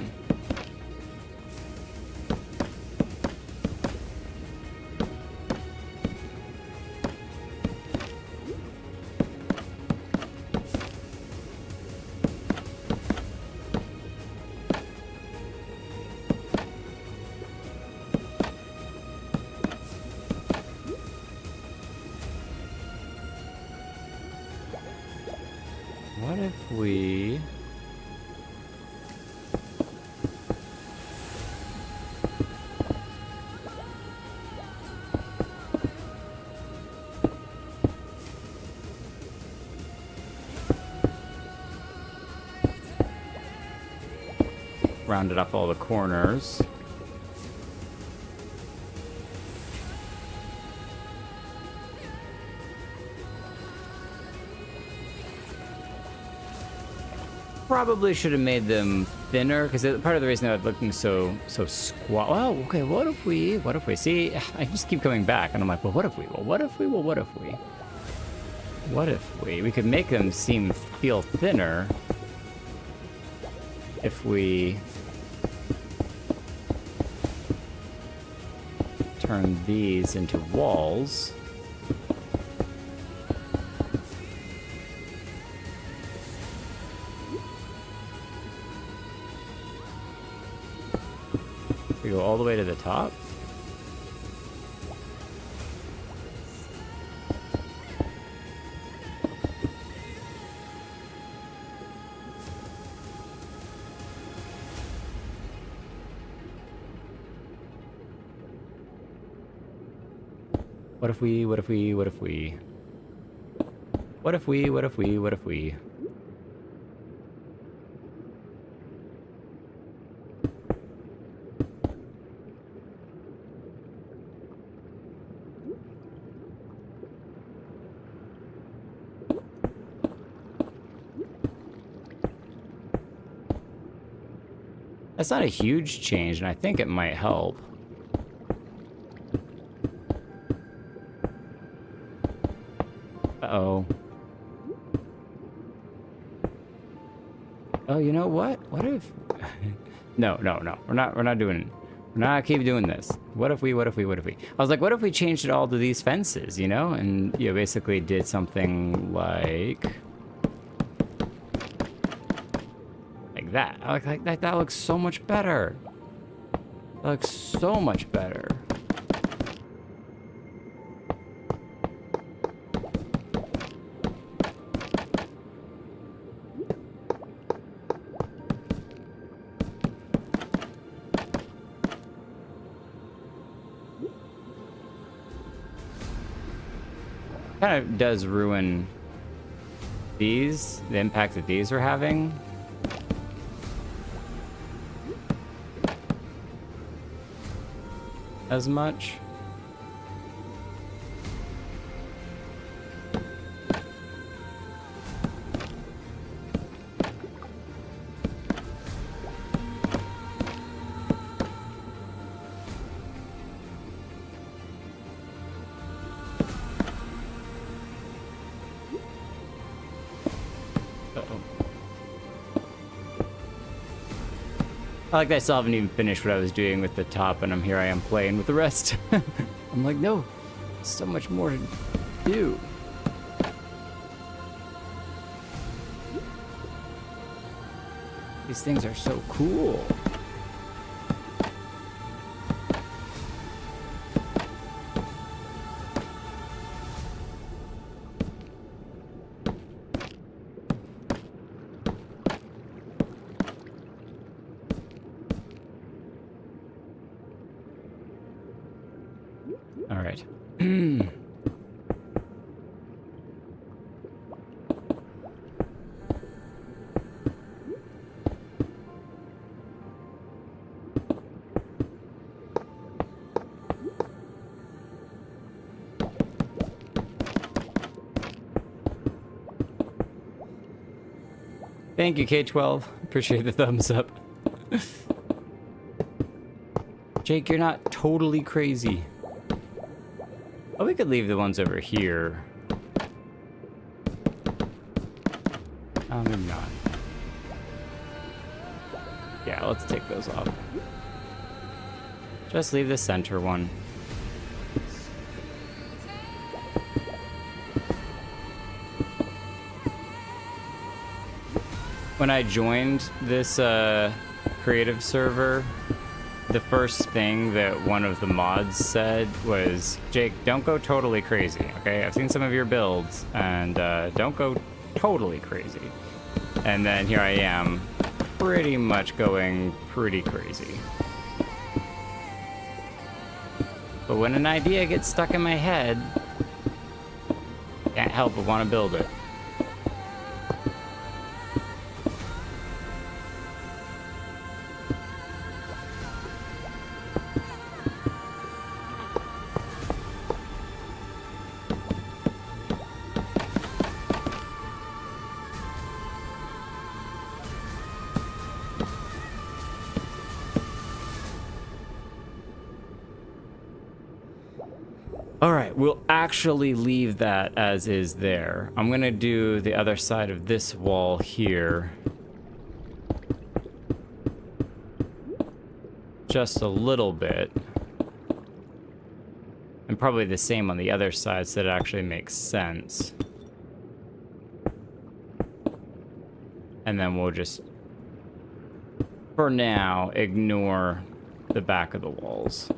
[SPEAKER 1] What if we... rounded up all the corners. Probably should have made them thinner, because part of the reason they're looking so squat. Well, okay, what if we see? I just keep coming back, and I'm like, well, what if we? What if we could make them feel thinner if we turn these into walls. We go all the way to the top. What if we, what if we, what if we? What if we, what if we, what if we? That's not a huge change, and I think it might help. Uh-oh. Oh, you know what? What if... No. We're not doing... We're not keep doing this. What if we... I was like, what if we changed it all to these fences, you know? And, you know, basically did something like that. Like that. That looks so much better. That looks so much better. Kind of does ruin the impact that these are having. As much. I like that I still haven't even finished what I was doing with the top, and here I am playing with the rest. I'm like, no, so much more to do. These things are so cool. All right. Thank you, K12. Appreciate the thumbs up. Jake, you're not totally crazy. Oh, we could leave the ones over here. Oh, maybe not. Yeah, let's take those off. Just leave the center one. When I joined this creative server, the first thing that one of the mods said was, Jake, don't go totally crazy, okay? I've seen some of your builds, and don't go totally crazy. And then here I am, pretty much going pretty crazy. But when an idea gets stuck in my head, can't help but want to build it. All right, we'll actually leave that as is there. I'm gonna do the other side of this wall here. Just a little bit. And probably the same on the other side so that it actually makes sense. And then we'll just, for now, ignore the back of the walls.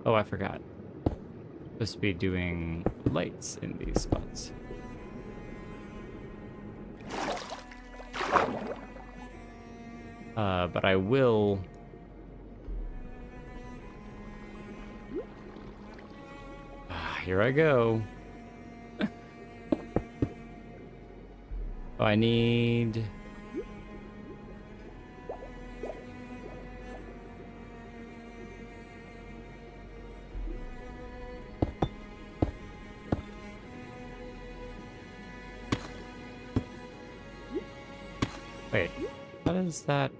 [SPEAKER 1] Oh, I forgot. Supposed to be doing lights in these spots. But I will here I go. Oh, I need... Wait, what is that?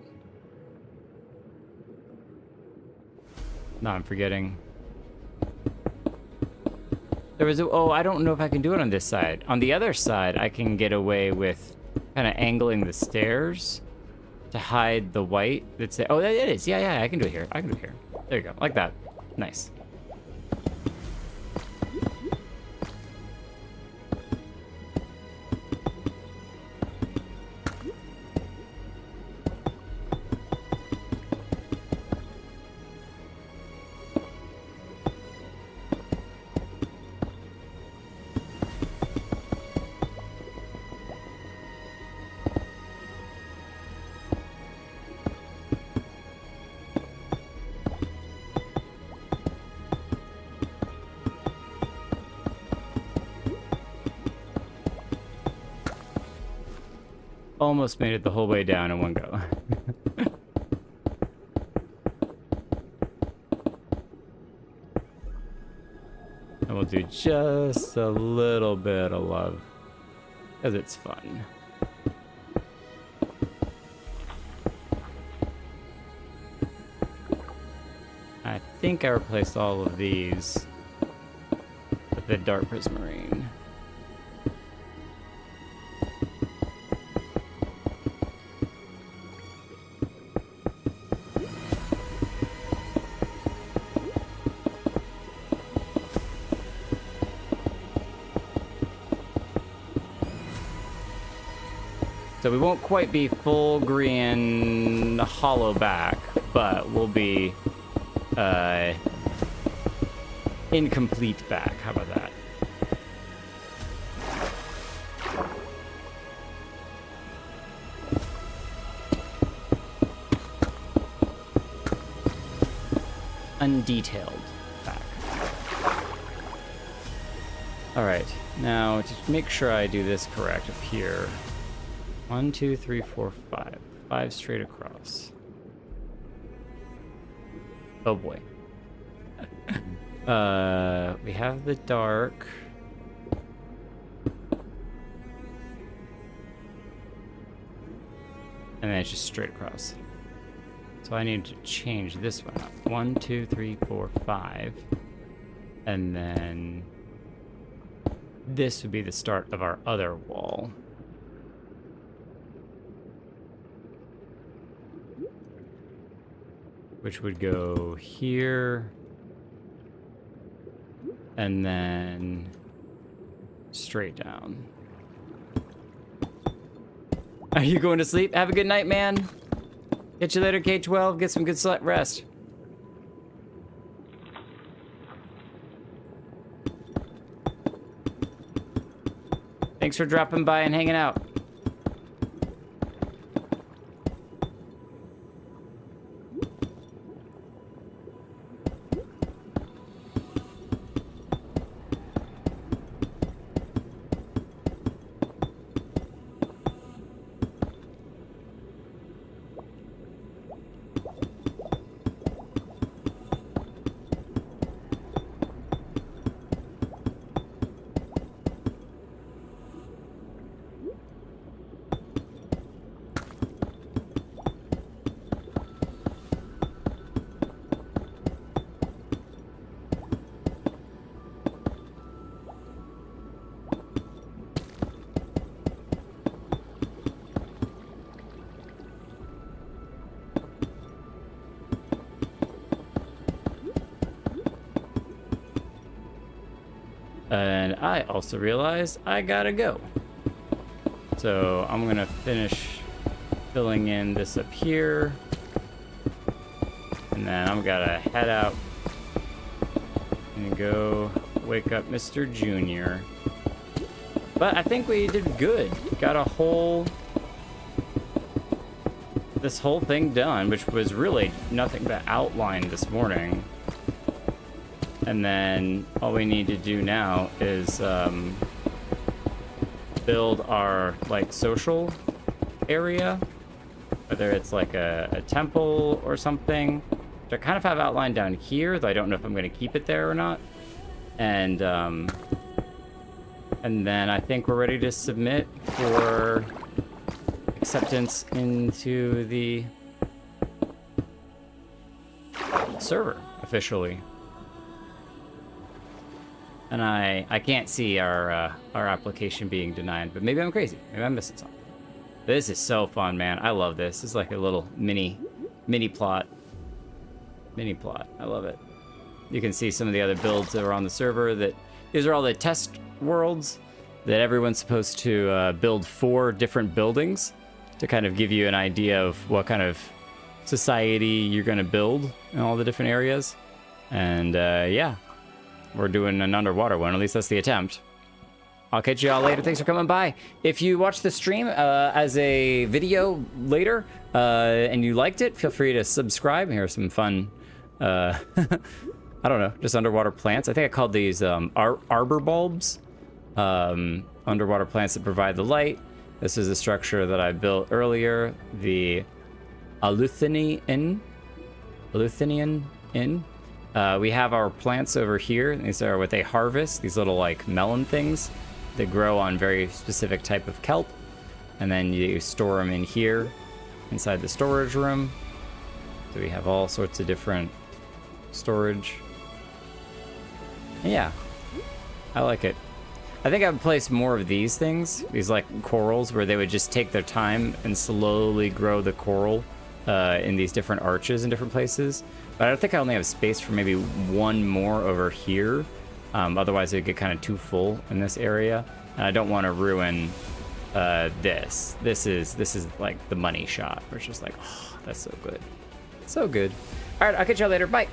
[SPEAKER 1] No, I'm forgetting. There was a, oh, I don't know if I can do it on this side. On the other side, I can get away with kind of angling the stairs to hide the white that's there. Oh, it is. Yeah, I can do it here. I can do it here. There you go. Like that. Nice. Almost made it the whole way down in one go. And we'll do just a little bit of love, because it's fun. I think I replaced all of these with the Dark Prismarine. So we won't quite be full green hollow back, but we'll be incomplete back. How about that? Undetailed back. All right, now to make sure I do this correct up here. 1, 2, 3, 4, 5. 5 straight across. Oh boy. We have the dark. And then it's just straight across. So I need to change this one up. 1, 2, 3, 4, 5. And then this would be the start of our other wall. Which would go here, and then straight down. Are you going to sleep? Have a good night, man. Catch you later, K12. Get some good rest. Thanks for dropping by and hanging out. And I also realized I gotta go. So I'm gonna finish filling in this up here. And then I'm gonna head out and go wake up Mr. Junior. But I think we did good. Got this whole thing done, which was really nothing but outline this morning. And then all we need to do now is build our like social area, whether it's like a temple or something, which I kind of have outlined down here, though I don't know if I'm going to keep it there or not. And then I think we're ready to submit for acceptance into the server officially. And I can't see our application being denied, but maybe I'm crazy. Maybe I'm missing something. This is so fun, man. I love this. It's like a little mini plot. Mini plot. I love it. You can see some of the other builds that are on the server. These are all the test worlds that everyone's supposed to build 4 different buildings to kind of give you an idea of what kind of society you're going to build in all the different areas. And yeah. We're doing an underwater one. At least that's the attempt. I'll catch you all later. Thanks for coming by. If you watch the stream as a video later and you liked it, feel free to subscribe. Here are some fun, I don't know, just underwater plants. I think I called these arbor bulbs. Underwater plants that provide the light. This is a structure that I built earlier. The Aleutianian Inn. We have our plants over here. These are what they harvest, these little like melon things that grow on very specific type of kelp. And then you store them in here inside the storage room. So we have all sorts of different storage. And yeah, I like it. I think I would place more of these things, these like corals, where they would just take their time and slowly grow the coral in these different arches in different places. But I think I only have space for maybe one more over here. Otherwise, it would get kind of too full in this area. And I don't want to ruin this. This is like the money shot. Where it's just like, oh, that's so good. So good. All right, I'll catch y'all later. Bye.